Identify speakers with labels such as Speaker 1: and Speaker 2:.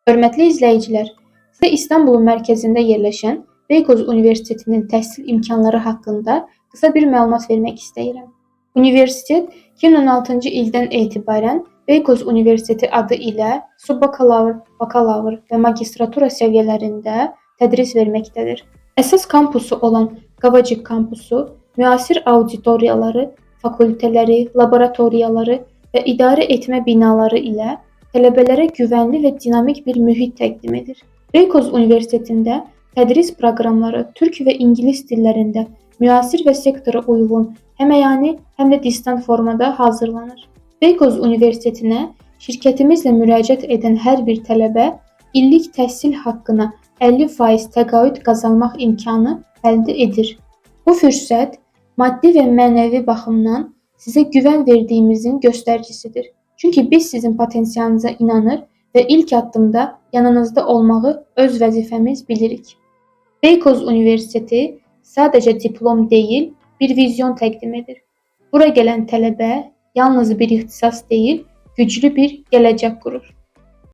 Speaker 1: Hörmətli izləyicilər, sizə İstanbulun mərkəzində yerləşən Beykoz Universitetinin təhsil imkanları haqqında qısa bir məlumat vermək istəyirəm. Universitet 2016-cı ildən etibarən Beykoz Universiteti adı ilə subbakalavr, bakalavr və magistratura səviyyələrində tədris verməkdədir. Əsas kampusu olan Qavacıq kampusu müasir auditoriyaları, fakültələri, laboratoriyaları və idarə etmə binaları ilə tələbələrə güvənli və dinamik bir mühit təqdim edir. Beykoz Universitetində tədris proqramları türk və ingilis dillərində müasir və sektora uyğun həm əyani, həm də distant formada hazırlanır. Beykoz Universitetinə şirkətimizlə müraciət edən hər bir tələbə illik təhsil haqqına 50% təqaüd qazanmaq imkanı əldə edir. Bu fürsət maddi və mənəvi baxımdan sizə güvən verdiyimizin göstəricisidir. Çünki biz sizin potensialınıza inanır və ilk addımda yanınızda olmağı öz vəzifəmiz bilirik. Beykoz Universiteti sadəcə diplom deyil, bir vizyon təqdim edir. Bura gələn tələbə yalnız bir ixtisas deyil, güclü bir gələcək qurur.